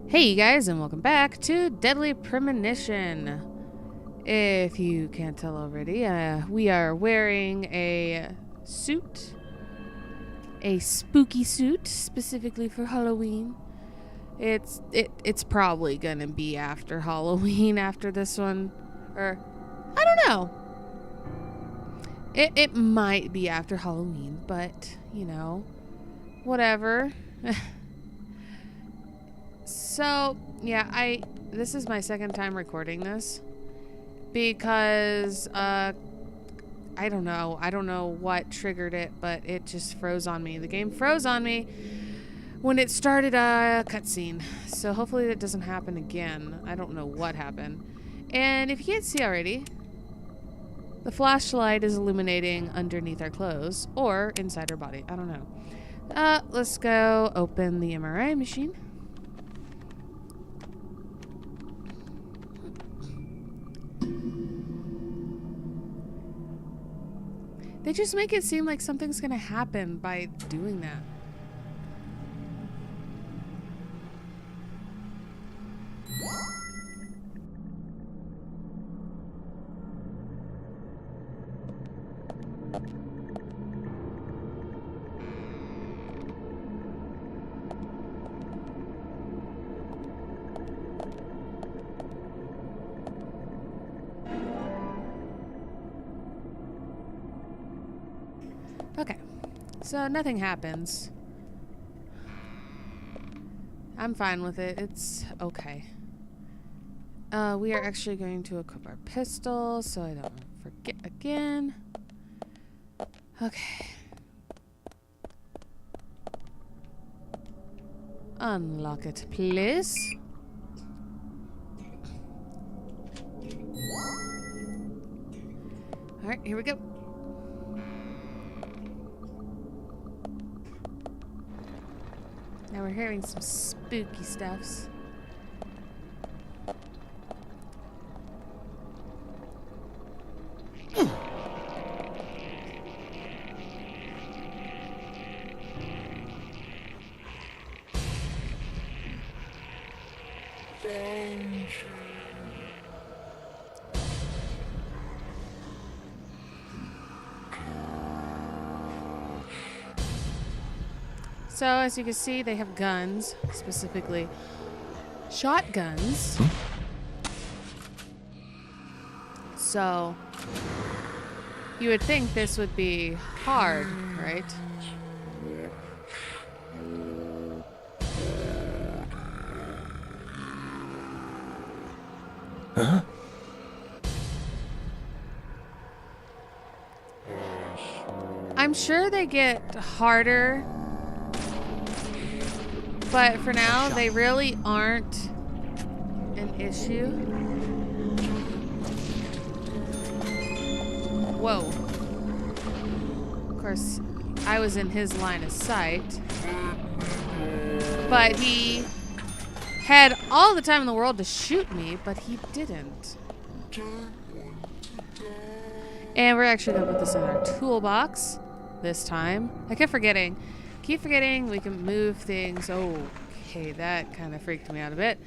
Hey you guys, and welcome back to Deadly Premonition. If you can't tell already, we are wearing a suit. A spooky suit, specifically for Halloween. It's probably gonna be after Halloween after this one. Or, I don't know. It might be after Halloween, but, you know, whatever. So, yeah, this is my second time recording this because, I don't know what triggered it, but it just froze on me. The game froze on me when it started a cutscene. So hopefully that doesn't happen again. I don't know what happened. And if you can't see already, the flashlight is illuminating underneath our clothes or inside our body. I don't know. Let's go open the MRI machine. They just make it seem like something's gonna happen by doing that. Okay, so nothing happens. I'm fine with it. It's okay. We are actually going to equip our pistol so I don't forget again. Okay. Unlock it, please. Alright, here we go. Now we're hearing some spooky stuffs. So, as you can see, they have guns, specifically shotguns. So, you would think this would be hard, right? Huh? I'm sure they get harder, but for now, they really aren't an issue. Whoa. Of course, I was in his line of sight. But he had all the time in the world to shoot me, but he didn't. And we're actually going to put this in our toolbox this time. I keep forgetting we can move things. Okay, that kind of freaked me out a bit.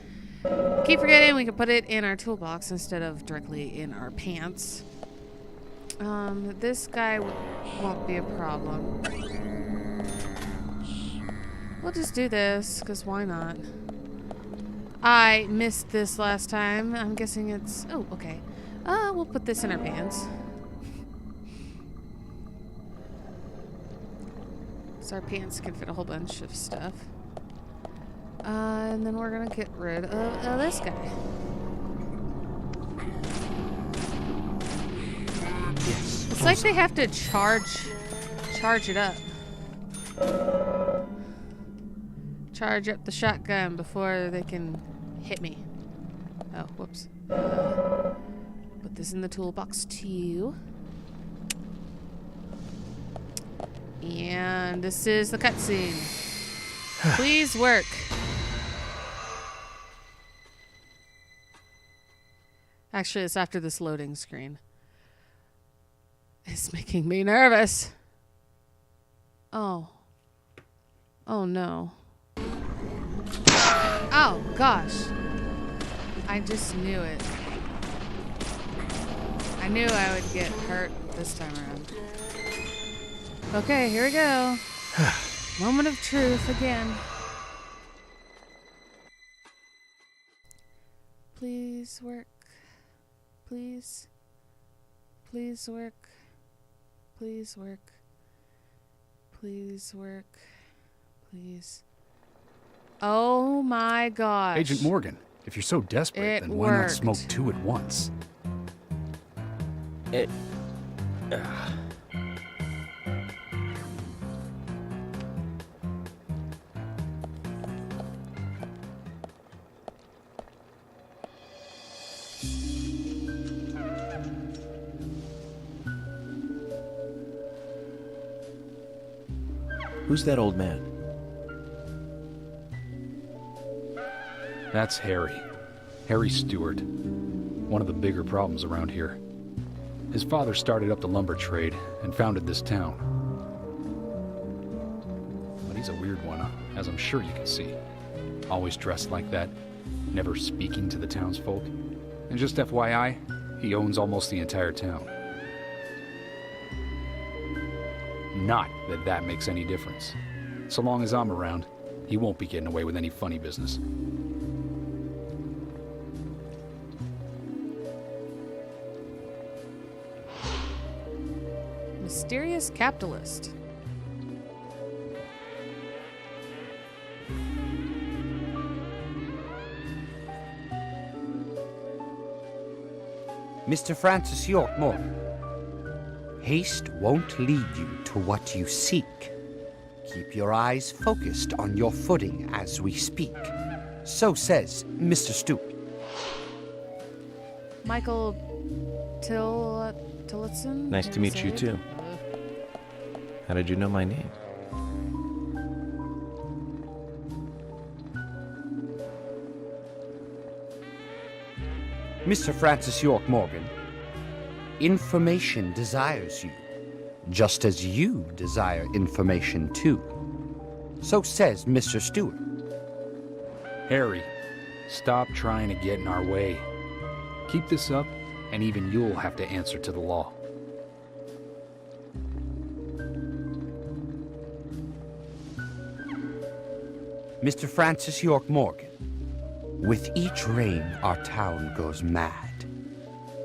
Keep forgetting we can put it in our toolbox instead of directly in our pants. This guy won't be a problem. We'll just do this, because why not? I missed this last time. I'm guessing it's... Oh, okay. We'll put this in our pants. So our pants can fit a whole bunch of stuff. And then we're gonna get rid of this guy. It's like they have to charge it up. Charge up the shotgun before they can hit me. Oh, whoops. Put this in the toolbox too. And this is the cutscene. Please work. Actually, it's after this loading screen. It's making me nervous. Oh. Oh no. Oh, gosh. I just knew it. I knew I would get hurt this time around. Okay, here we go. Moment of truth again. Please work. Please. Please work. Please work. Please work. Please. Oh my gosh. Agent Morgan, if you're so desperate, then why not smoke 2 at once? Who's that old man? That's Harry. Harry Stewart. One of the bigger problems around here. His father started up the lumber trade and founded this town. But he's a weird one, as I'm sure you can see. Always dressed like that, never speaking to the townsfolk. And just FYI, he owns almost the entire town. Not that that makes any difference. So long as I'm around, he won't be getting away with any funny business. Mysterious capitalist. Mr. Francis York Morgan, haste won't lead you to what you seek. Keep your eyes focused on your footing as we speak. So says Mr. Stewart. Michael Tillotson? Nice to meet you too. How did you know my name? Mr. Francis York Morgan, information desires you, just as you desire information too. So says Mr. Stewart. Harry, stop trying to get in our way. Keep this up, and even you'll have to answer to the law. Mr. Francis York Morgan, with each rain our town goes mad.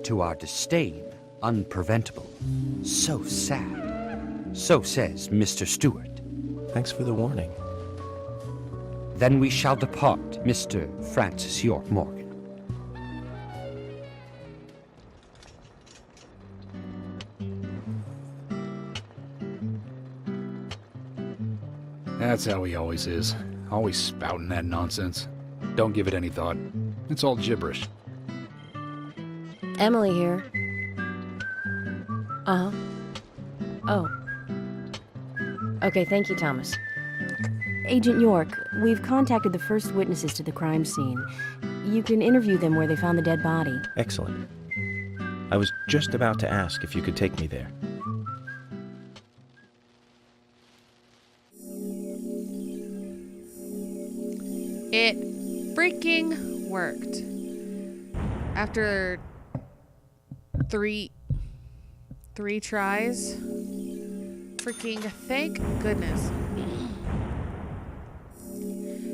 To our disdain, unpreventable. So sad. So says Mr. Stewart. Thanks for the warning. Then we shall depart, Mr. Francis York Morgan. That's how he always is. Always spouting that nonsense. Don't give it any thought. It's all gibberish. Emily here. Uh-huh. Oh. Okay, thank you, Thomas. Agent York, we've contacted the first witnesses to the crime scene. You can interview them where they found the dead body. Excellent. I was just about to ask if you could take me there. It freaking worked. After three tries. Freaking thank goodness.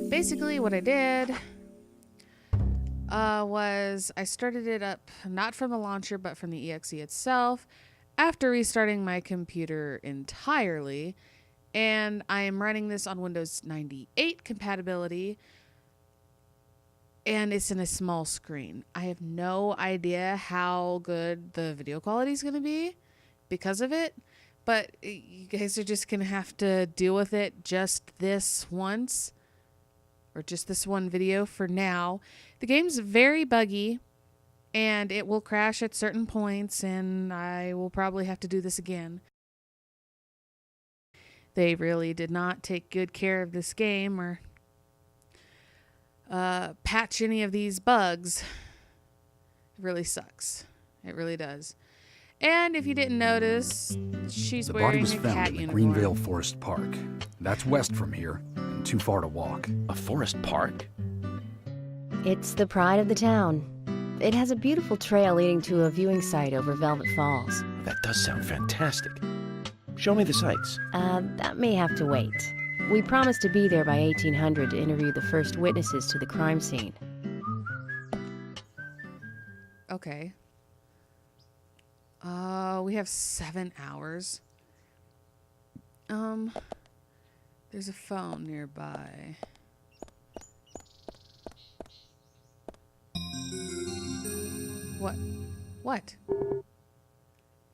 Basically what I did was I started it up not from the launcher but from the exe itself after restarting my computer entirely, and I am running this on Windows 98 compatibility, and it's in a small screen. I have no idea how good the video quality is going to be because of it, but you guys are just going to have to deal with it just this once, or just this one video for now. The game's very buggy, and it will crash at certain points, and I will probably have to do this again. They really did not take good care of this game or patch any of these bugs. It really sucks. It really does. And if you didn't notice, she's The body wearing was a found cat in the uniform. Greenvale Forest Park. That's west from here, and too far to walk. A forest park? It's the pride of the town. It has a beautiful trail leading to a viewing site over Velvet Falls. That does sound fantastic. Show me the sights. That may have to wait. We promised to be there by 1800 to interview the first witnesses to the crime scene. Okay. We have 7 hours. There's a phone nearby. What?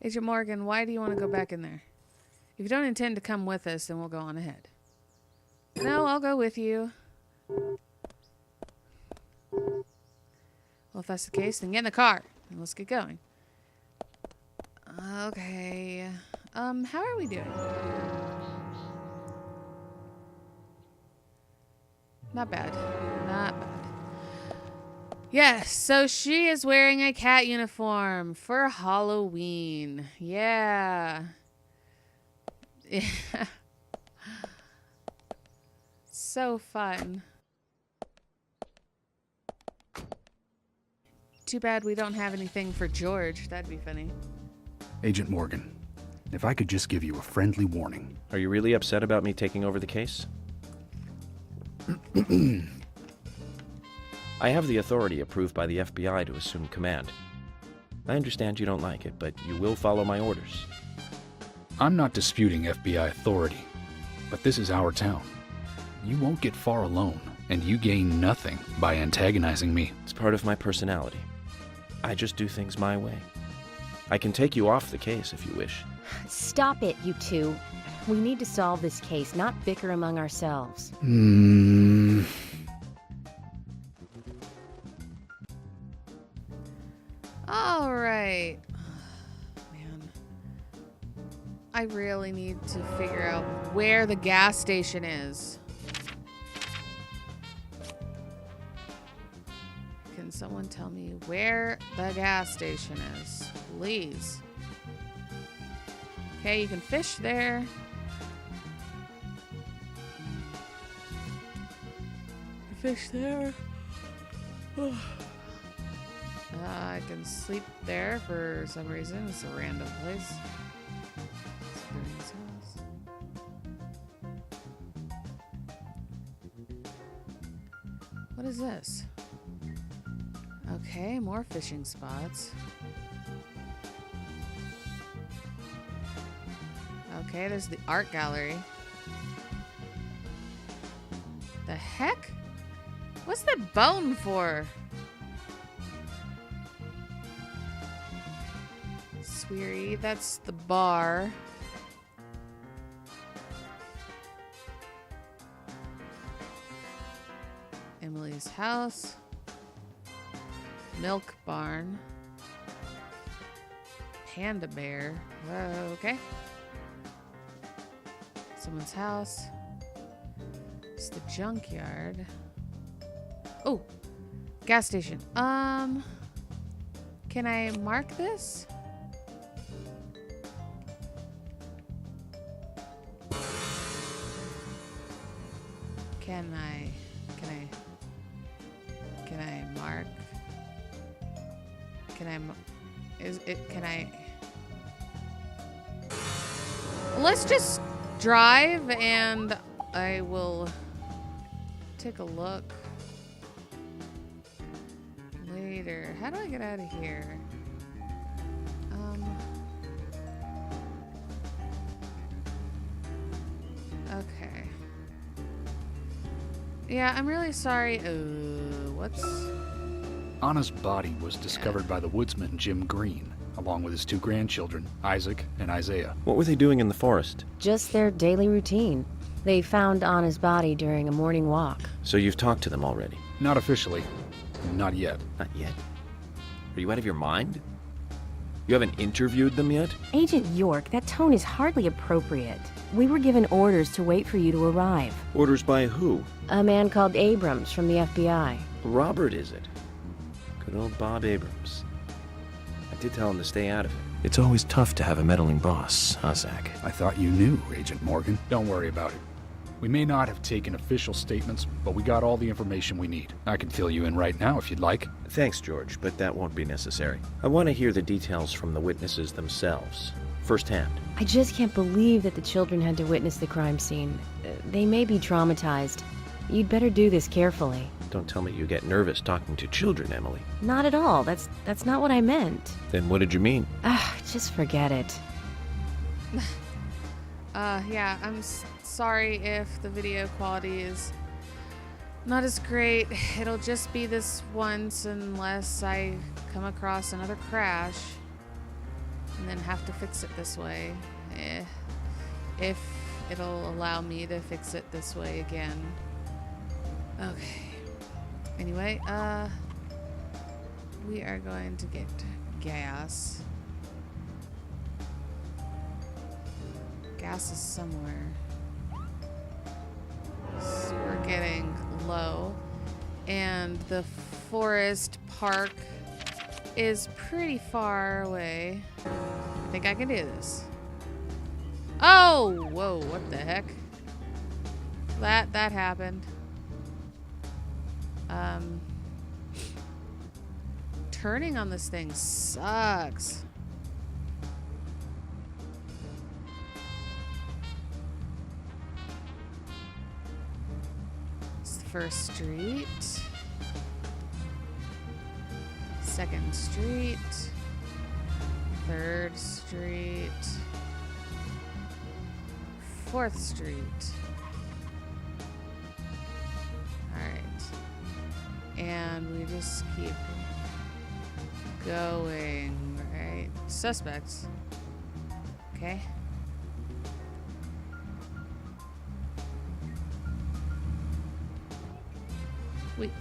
Agent Morgan, why do you want to go back in there? If you don't intend to come with us, then we'll go on ahead. No, I'll go with you. Well, if that's the case, then get in the car and let's get going. Okay. How are we doing? Not bad. Not bad. Yes, so she is wearing a cat uniform for Halloween. Yeah. Yeah. So fun. Too bad we don't have anything for George. That'd be funny. Agent Morgan, if I could just give you a friendly warning. Are you really upset about me taking over the case? I have the authority approved by the FBI to assume command. I understand you don't like it, but you will follow my orders. I'm not disputing FBI authority, but this is our town. You won't get far alone, and you gain nothing by antagonizing me. It's part of my personality. I just do things my way. I can take you off the case if you wish. Stop it, you two. We need to solve this case, not bicker among ourselves. All right. Man. I really need to figure out where the gas station is. Can someone tell me where the gas station is? Please. Okay, you can fish there. Fish there. I can sleep there for some reason. It's a random place. It's house. What is this? Okay, more fishing spots. Okay, there's the art gallery. The heck? What's the bone for? Sweerie, that's the bar. Emily's house. Milk barn. Panda bear. Okay. Someone's house. It's the junkyard. Oh, gas station. Can I mark this? Can I mark? Let's just drive and I will take a look later. How do I get out of here? Okay. Yeah, I'm really sorry. What's... Anna's body was discovered by the woodsman Jim Green, along with his 2 grandchildren, Isaac and Isaiah. What were they doing in the forest? Just their daily routine. They found Anna's body during a morning walk. So you've talked to them already? Not officially. Not yet. Not yet? Are you out of your mind? You haven't interviewed them yet? Agent York, that tone is hardly appropriate. We were given orders to wait for you to arrive. Orders by who? A man called Abrams from the FBI. Robert, is it? Good old Bob Abrams. I did tell him to stay out of it. It's always tough to have a meddling boss, huh, Zach? I thought you knew, Agent Morgan. Don't worry about it. We may not have taken official statements, but we got all the information we need. I can fill you in right now if you'd like. Thanks, George, but that won't be necessary. I want to hear the details from the witnesses themselves, firsthand. I just can't believe that the children had to witness the crime scene. They may be traumatized. You'd better do this carefully. Don't tell me you get nervous talking to children, Emily. Not at all. That's not what I meant. Then what did you mean? Just forget it. Yeah, I'm sorry if the video quality is not as great. It'll just be this once unless I come across another crash and then have to fix it this way. If it'll allow me to fix it this way again. Okay. Anyway, we are going to get gas. Gas is somewhere. So we're getting low. And the forest park is pretty far away. I think I can do this. Oh! Whoa, what the heck? That happened. Turning on this thing sucks. It's the first street. Second street. Third street. Fourth street. Alright. And we just keep going, right? Suspects. Okay. Wait.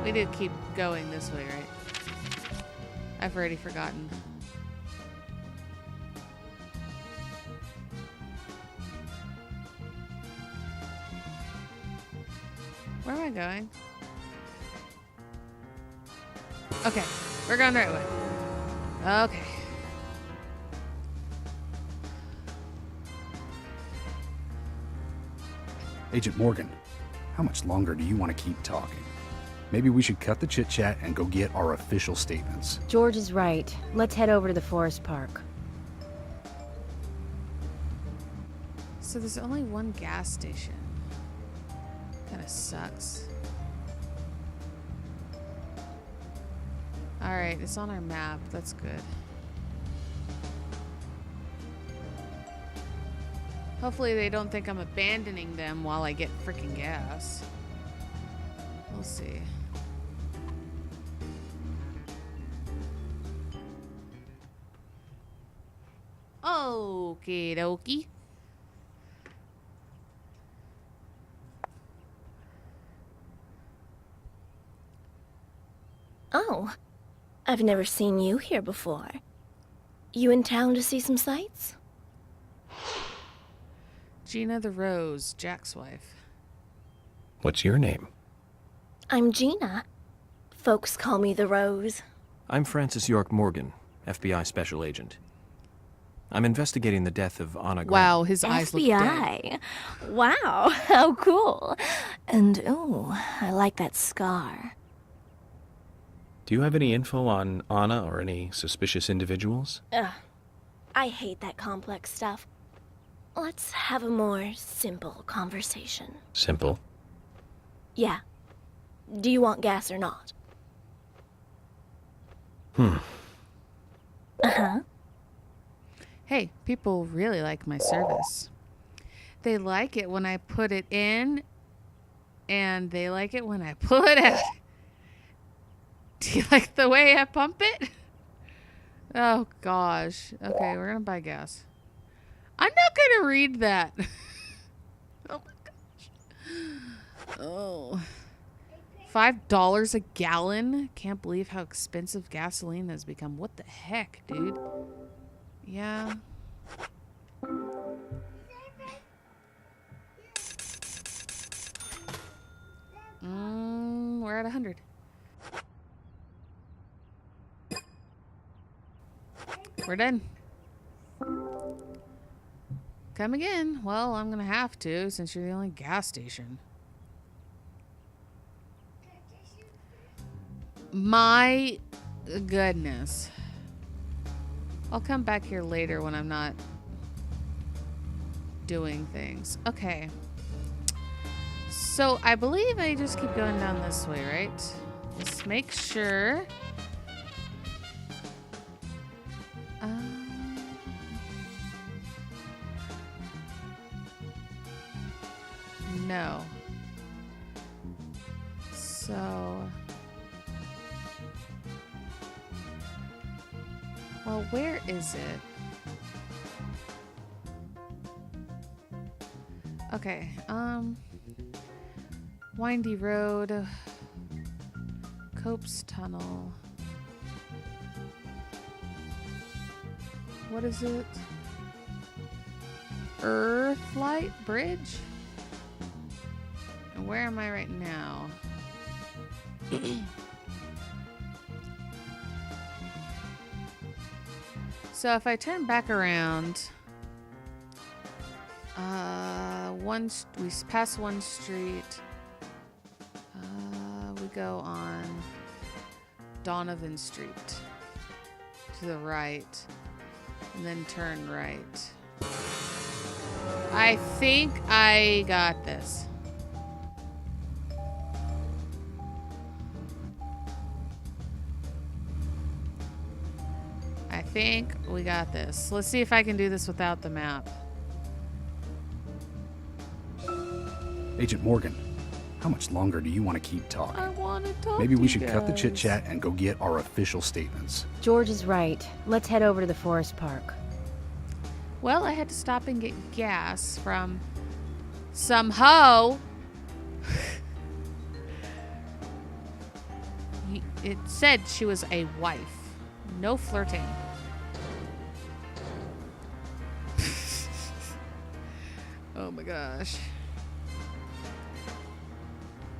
We did keep going this way, right? I've already forgotten. Where am I going? Okay, we're going the right way. Okay. Agent Morgan, how much longer do you want to keep talking? Maybe we should cut the chit-chat and go get our official statements. George is right. Let's head over to the forest park. So there's only one gas station. Kinda sucks. Alright, it's on our map. That's good. Hopefully they don't think I'm abandoning them while I get freaking gas. We'll see. Okie dokie. Oh, I've never seen you here before. You in town to see some sights? Gina the Rose, Jack's wife. What's your name? I'm Gina. Folks call me the Rose. I'm Francis York Morgan, FBI Special Agent. I'm investigating the death of Anna Grant. Wow, his eyes look dead. FBI. Wow, how cool. And ooh, I like that scar. Do you have any info on Anna or any suspicious individuals? I hate that complex stuff. Let's have a more simple conversation. Simple. Yeah. Do you want gas or not? Uh-huh. Hey, people really like my service. They like it when I put it in, and they like it when I pull it out. Do you like the way I pump it? Oh, gosh. Okay, we're gonna buy gas. I'm not gonna read that. Oh, my gosh. Oh. $5 a gallon? Can't believe how expensive gasoline has become. What the heck, dude? Yeah. We're at 100. We're done. Come again. Well, I'm gonna have to since you're the only gas station. My goodness. I'll come back here later when I'm not doing things. Okay. So I believe I just keep going down this way, right? Just make sure. No. So. Well, where is it? Okay, Windy Road, Cope's Tunnel. What is it? Earthlight Bridge? And where am I right now? So if I turn back around, we pass one street. We go on Donovan Street to the right, and then turn right. I think I got this. I think we got this. Let's see if I can do this without the map. Agent Morgan, how much longer do you want to keep talking? I want to talk. Maybe to we you should cut the guys. chit-chat and go get our official statements. George is right. Let's head over to the forest park. Well, I had to stop and get gas from some hoe. It said she was a wife. No flirting. Oh my gosh.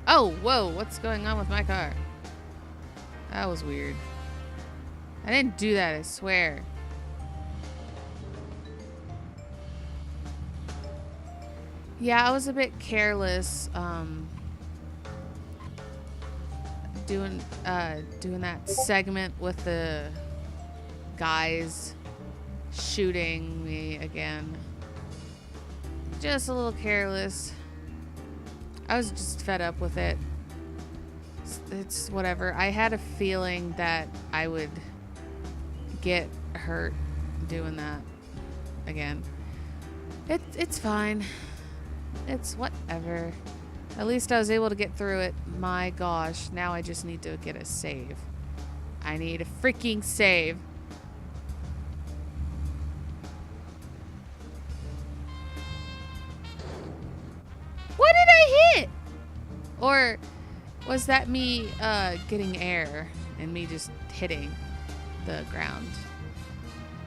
Oh, whoa, what's going on with my car? That was weird. I didn't do that, I swear. Yeah, I was a bit careless, doing that segment with the guys shooting me again. Just a little careless. I was just fed up with it. It's whatever. I had a feeling that I would get hurt doing that again. It's fine. It's whatever. At least I was able to get through it. My gosh, now I just need to get a save. I need a freaking save. What did I hit? Or was that me getting air and me just hitting the ground?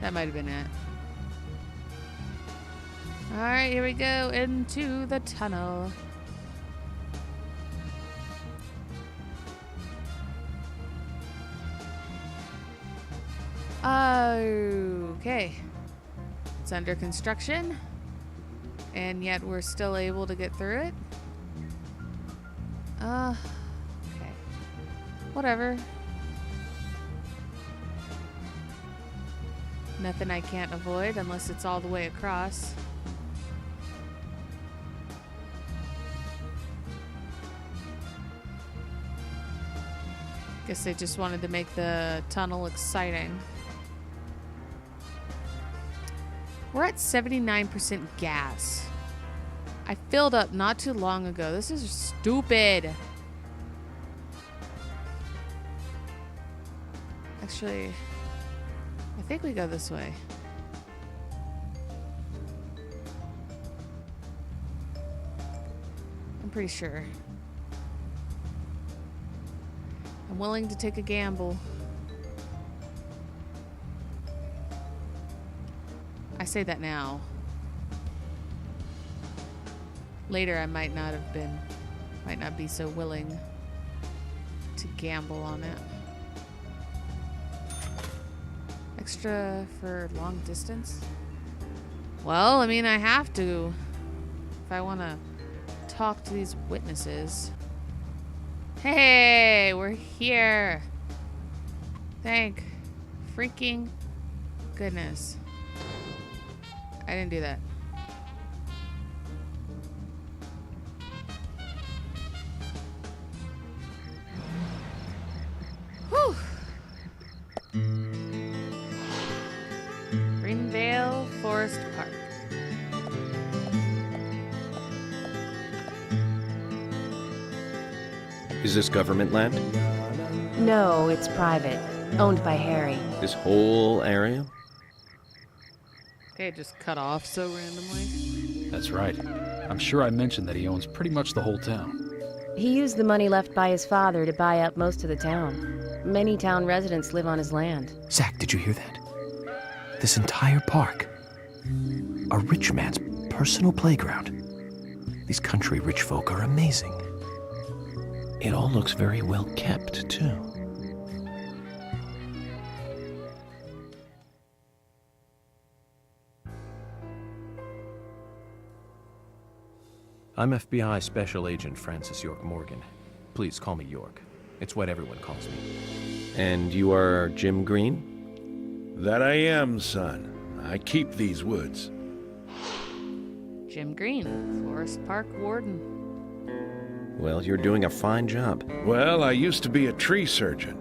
That might have been it. Alright, here we go into the tunnel. Okay. It's under construction. And yet we're still able to get through it. Okay. Whatever. Nothing I can't avoid unless it's all the way across. Guess they just wanted to make the tunnel exciting. We're at 79% gas. I filled up not too long ago. This is stupid. Actually, I think we go this way. I'm pretty sure. I'm willing to take a gamble. I say that now. Later I might not be so willing to gamble on it. Extra for long distance? Well, I mean, I have to. If I want to talk to these witnesses. Hey, we're here. Thank freaking goodness. I didn't do that. Whew. Greenvale Forest Park. Is this government land? No, it's private. Owned by Harry. This whole area? Okay, just cut off so randomly. That's right. I'm sure I mentioned that he owns pretty much the whole town. He used the money left by his father to buy up most of the town. Many town residents live on his land. Zach, did you hear that? This entire park. A rich man's personal playground. These country rich folk are amazing. It all looks very well kept, too. I'm FBI Special Agent Francis York Morgan. Please call me York. It's what everyone calls me. And you are Jim Green? That I am, son. I keep these woods. Jim Green, Forest Park Warden. Well, you're doing a fine job. Well, I used to be a tree surgeon.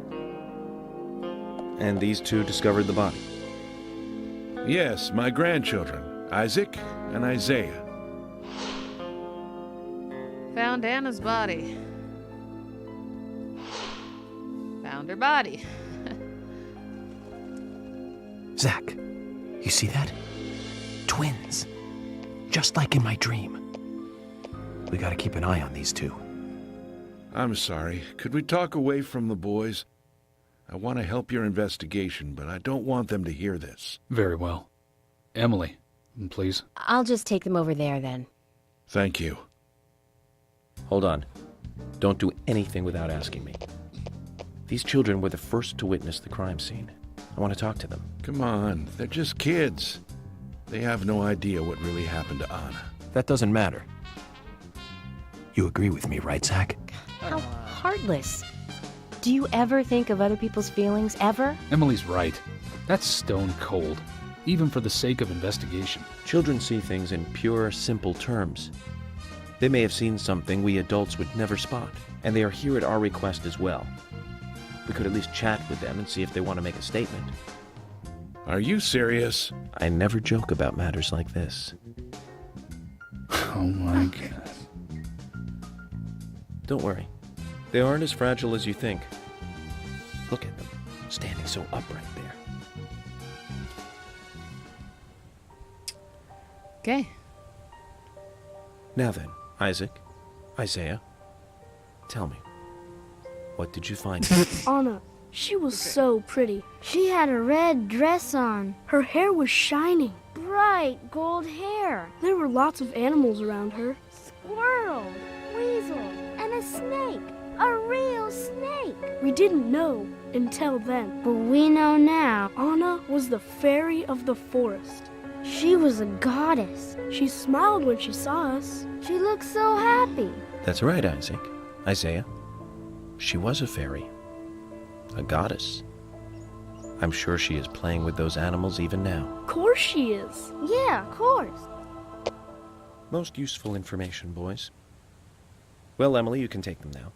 And these two discovered the body? Yes, my grandchildren, Isaac and Isaiah. Found Anna's body. Found her body. Zach, you see that? Twins. Just like in my dream. We gotta keep an eye on these two. I'm sorry. Could we talk away from the boys? I want to help your investigation, but I don't want them to hear this. Very well. Emily, please. I'll just take them over there then. Thank you. Hold on. Don't do anything without asking me. These children were the first to witness the crime scene. I want to talk to them. Come on, they're just kids. They have no idea what really happened to Anna. That doesn't matter. You agree with me, right, Zach? How heartless. Do you ever think of other people's feelings, ever? Emily's right. That's stone cold, even for the sake of investigation. Children see things in pure, simple terms. They may have seen something we adults would never spot, and they are here at our request as well. We could at least chat with them and see if they want to make a statement. Are you serious? I never joke about matters like this. Oh my God. Don't worry. They aren't as fragile as you think. Look at them, standing so upright there. Okay. Now then, Isaac, Isaiah, tell me, what did you find? Anna, she was so pretty. She had a red dress on. Her hair was shining. Bright gold hair. There were lots of animals around her. Squirrels, weasels, and a snake. A real snake. We didn't know until then. But we know now. Anna was the fairy of the forest. She was a goddess. She smiled when she saw us. She looked so happy. That's right, Isaac. Isaiah. She was a fairy. A goddess. I'm sure she is playing with those animals even now. Of course she is. Yeah, of course. Most useful information, boys. Well, Emily, you can take them now.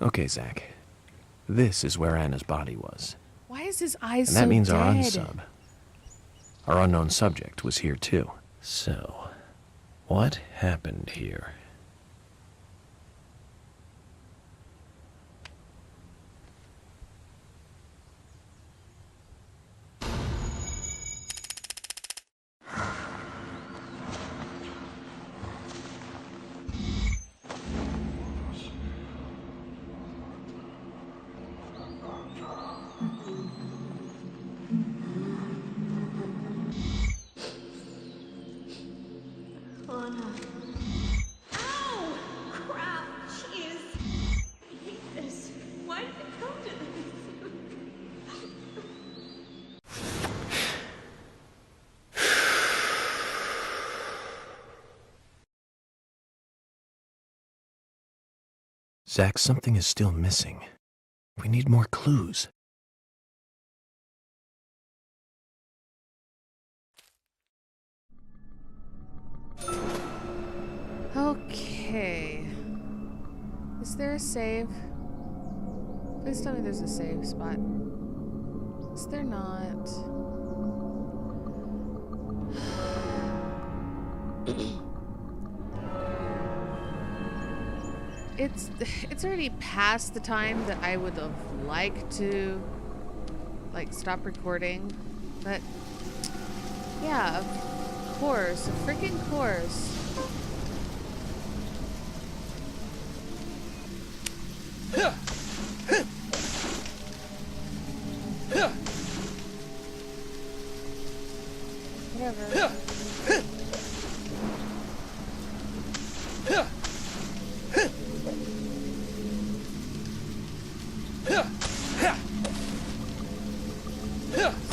Okay, Zach. This is where Anna's body was. Why is his eyes And so that means dead? our unsub. Our unknown subject was here too. So, what happened here? Zach, something is still missing. We need more clues. Okay. Is there a save? Please tell me there's a save spot. Is there not? It's already past the time that I would have liked to like stop recording, but yeah, of course, of freaking course. Whatever.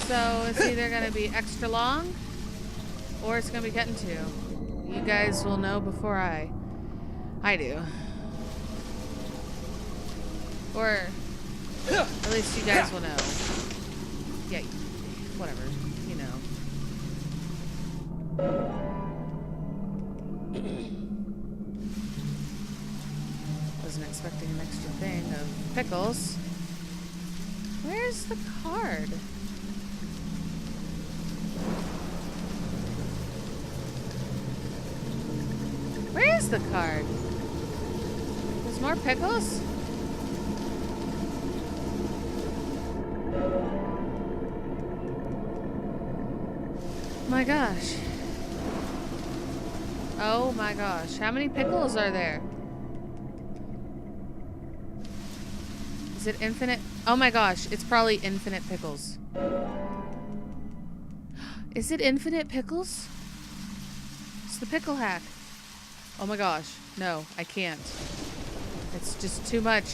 So it's either going to be extra long or it's going to be cut in two. You guys will know before I do. Or at least you guys will know. Yeah, whatever, you know. Wasn't expecting an extra thing of pickles. Where's the card? Where is the card? There's more pickles? My gosh. Oh my gosh. How many pickles are there? Is it infinite? Oh my gosh. It's probably infinite pickles. Is it infinite pickles? It's the pickle hack. Oh my gosh. No, I can't. It's just too much.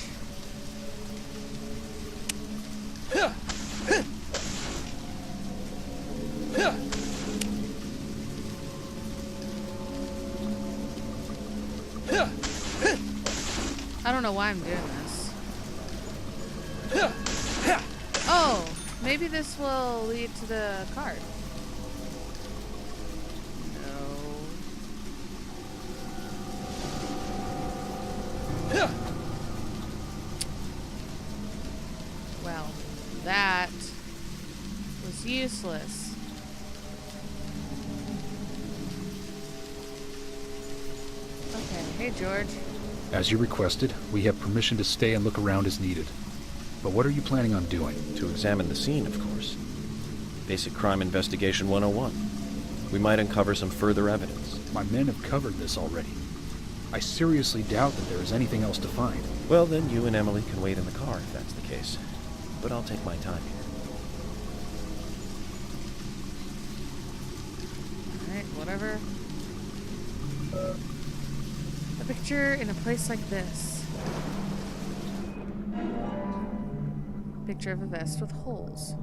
I don't know why I'm doing this. Oh, maybe this will lead to the card. No. Well, that was useless. Okay, hey George. As you requested, we have permission to stay and look around as needed. But what are you planning on doing? To examine the scene, of course. Basic Crime Investigation 101. We might uncover some further evidence. My men have covered this already. I seriously doubt that there is anything else to find. Well, then you and Emily can wait in the car if that's the case. But I'll take my time here. Alright, whatever. A picture in a place like this. Picture of a vest with holes.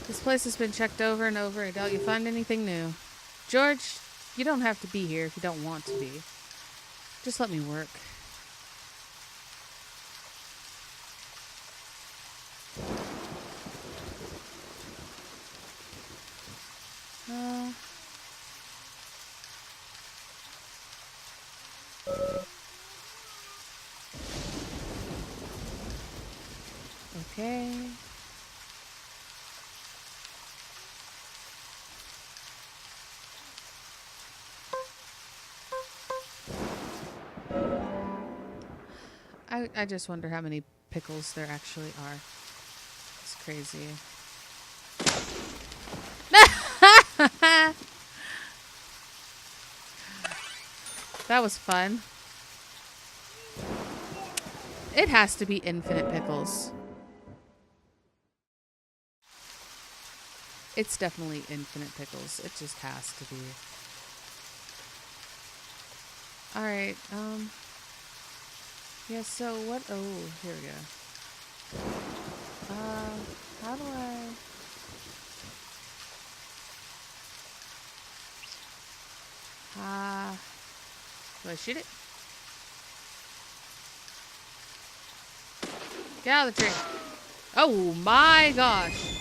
This place has been checked over and over. I doubt you'll find anything new. George, you don't have to be here if you don't want to be. Just let me work. Okay. I just wonder how many pickles there actually are. It's crazy. That was fun. It has to be infinite pickles. It's definitely infinite pickles. It just has to be. Alright, yeah, so what? Oh, here we go. How do I... do I shoot it? Get out of the tree. Oh my gosh.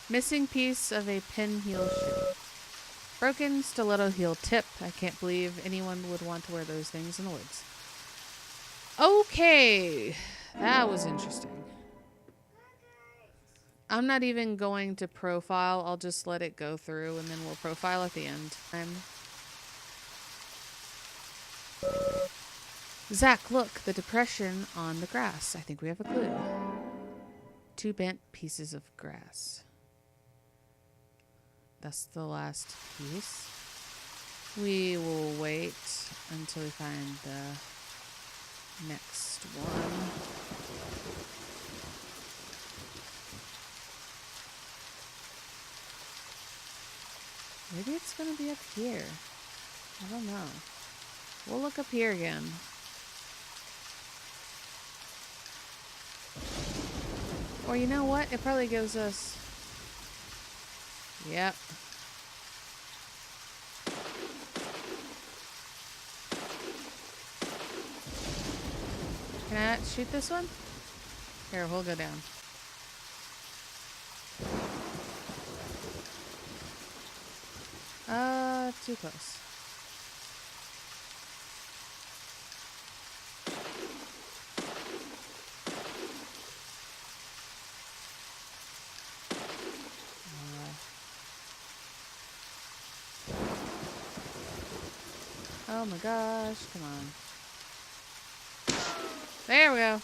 Missing piece of a pin heel shoe. Broken stiletto heel tip. I can't believe anyone would want to wear those things in the woods. Okay. That was interesting. I'm not even going to profile. I'll just let it go through and then we'll profile at the end. Zach, look. The depression on the grass. I think we have a clue. 2 bent pieces of grass. That's the last piece. We will wait until we find the next one. Maybe it's gonna be up here. I don't know. We'll look up here again. Or you know what? It probably gives us... Yep. Can I shoot this one? Here, we'll go down. Too close. Oh my gosh, come on. There we go.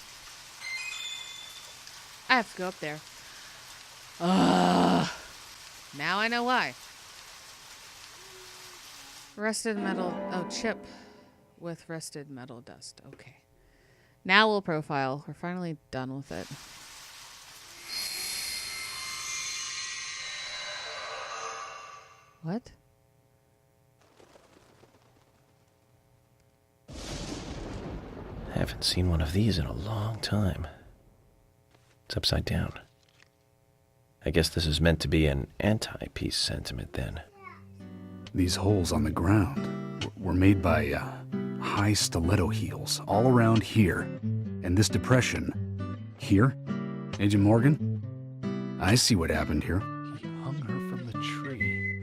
I have to go up there. Now I know why. Rusted metal. Oh, chip with rusted metal dust. Okay. Now we'll profile. We're finally done with it. What? I haven't seen one of these in a long time. It's upside down. I guess this is meant to be an anti-peace sentiment then. These holes on the ground were made by high stiletto heels all around here. And this depression here, Agent Morgan, I see what happened here. He hung her from the tree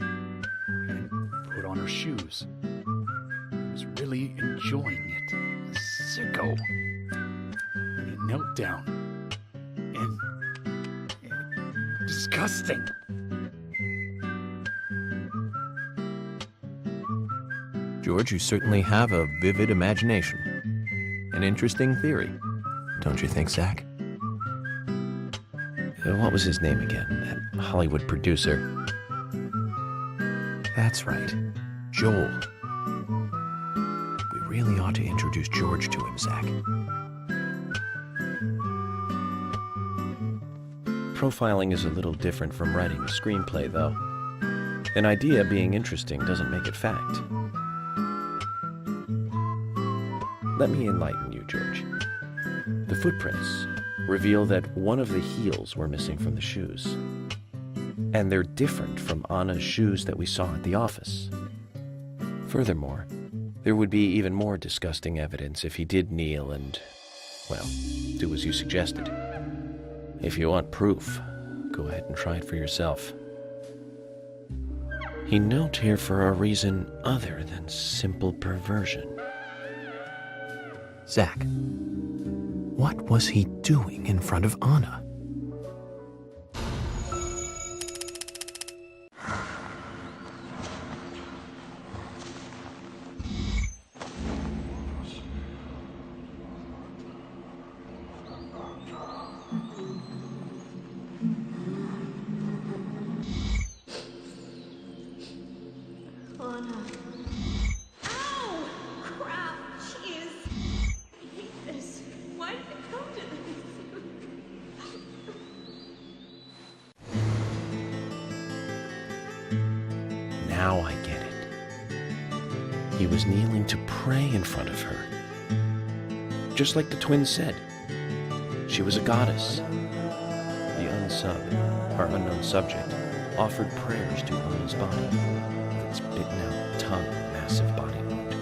and put on her shoes. He was really enjoying it. A sicko. And he knelt down. And disgusting. George, you certainly have a vivid imagination. An interesting theory. Don't you think, Zach? What was his name again? That Hollywood producer. That's right. Joel. We really ought to introduce George to him, Zach. Profiling is a little different from writing a screenplay, though. An idea being interesting doesn't make it fact. Let me enlighten you, George. The footprints reveal that one of the heels were missing from the shoes. And they're different from Anna's shoes that we saw at the office. Furthermore, there would be even more disgusting evidence if he did kneel and, well, do as you suggested. If you want proof, go ahead and try it for yourself. He knelt here for a reason other than simple perversion. Zach, what was he doing in front of Anna? Now I get it. He was kneeling to pray in front of her. Just like the twins said. She was a goddess. The unsub, our unknown subject, offered prayers to Ana's body, with its bitten-out tongue, massive body wound.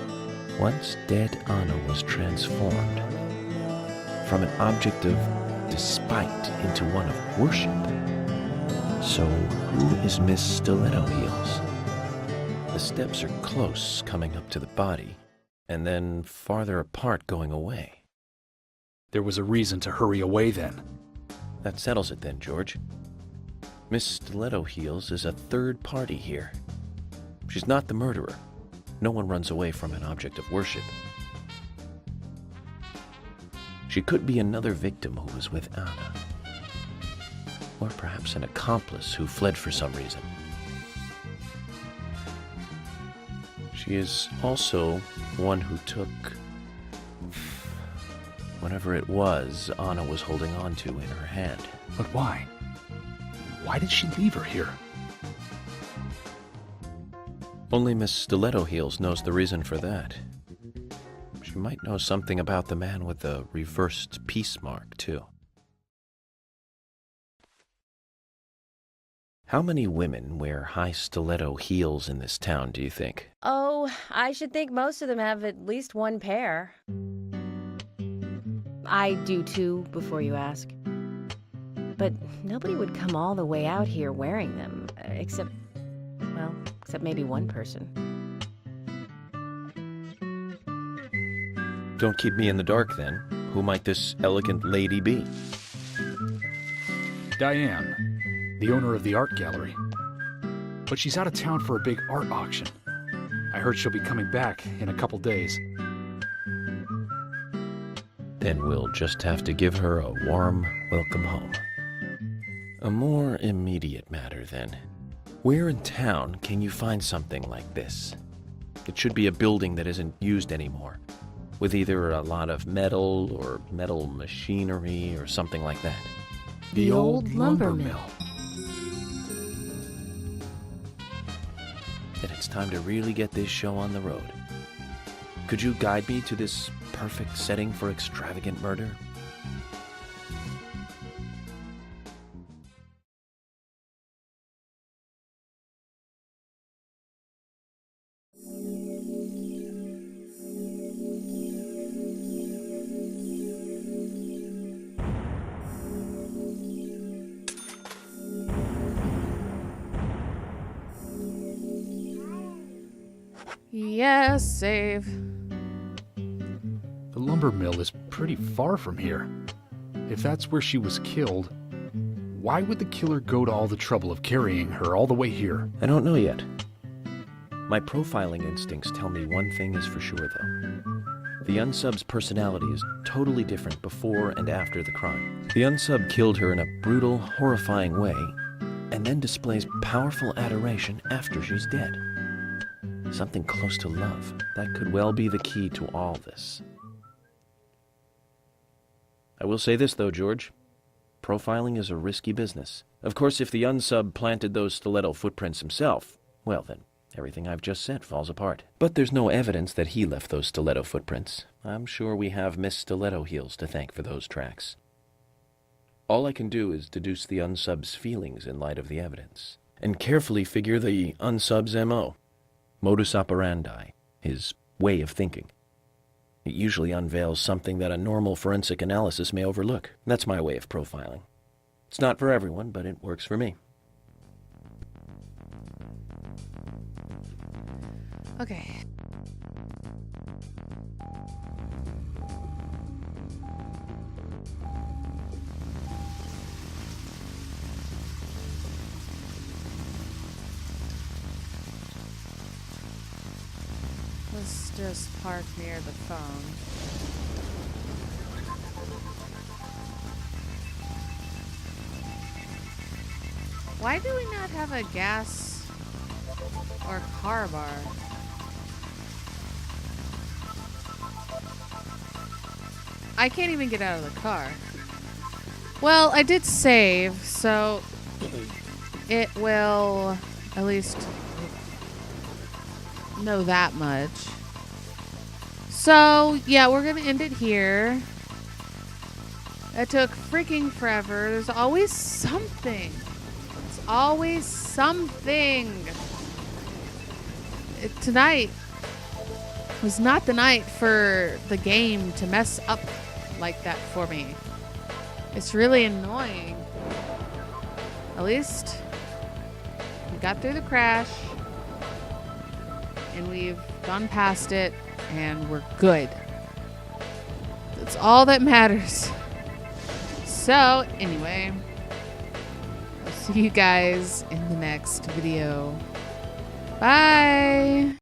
Once dead Ana was transformed from an object of despite into one of worship. So, who is Miss Stiletto Heels? The steps are close coming up to the body, and then farther apart going away. There was a reason to hurry away then. That settles it then, George. Miss Stiletto Heels is a third party here. She's not the murderer. No one runs away from an object of worship. She could be another victim who was with Ana. Or perhaps an accomplice who fled for some reason. She is also one who took whatever it was Ana was holding on to in her hand. But why? Why did she leave her here? Only Miss Stiletto Heels knows the reason for that. She might know something about the man with the reversed peace mark, too. How many women wear high stiletto heels in this town, do you think? Oh, I should think most of them have at least one pair. I do too, before you ask. But nobody would come all the way out here wearing them, except maybe one person. Don't keep me in the dark, then. Who might this elegant lady be? Diane, the owner of the art gallery. But she's out of town for a big art auction. I heard she'll be coming back in a couple days. Then we'll just have to give her a warm welcome home. A more immediate matter, then. Where in town can you find something like this? It should be a building that isn't used anymore, with either a lot of metal or metal machinery or something like that. The old lumber mill. Then it's time to really get this show on the road. Could you guide me to this perfect setting for extravagant murder? Yes, save. The lumber mill is pretty far from here. If that's where she was killed, why would the killer go to all the trouble of carrying her all the way here? I don't know yet. My profiling instincts tell me one thing is for sure, though. The unsub's personality is totally different before and after the crime. The unsub killed her in a brutal, horrifying way, and then displays powerful adoration after she's dead. Something close to love. That could well be the key to all this. I will say this, though, George. Profiling is a risky business. Of course, if the unsub planted those stiletto footprints himself, well then, everything I've just said falls apart. But there's no evidence that he left those stiletto footprints. I'm sure we have Miss Stiletto Heels to thank for those tracks. All I can do is deduce the unsub's feelings in light of the evidence, and carefully figure the unsub's M.O., modus operandi, his way of thinking. It usually unveils something that a normal forensic analysis may overlook. That's my way of profiling. It's not for everyone, but it works for me. Okay. Let's just park near the phone. Why do we not have a gas or car bar? I can't even get out of the car. Well, I did save, so it will at least know that much. So, yeah, we're going to end it here. It took freaking forever. There's always something. It's always something. Tonight was not the night for the game to mess up like that for me. It's really annoying. At least we got through the crash and we've gone past it and we're good. That's all that matters. So, anyway, I'll see you guys in the next video. Bye!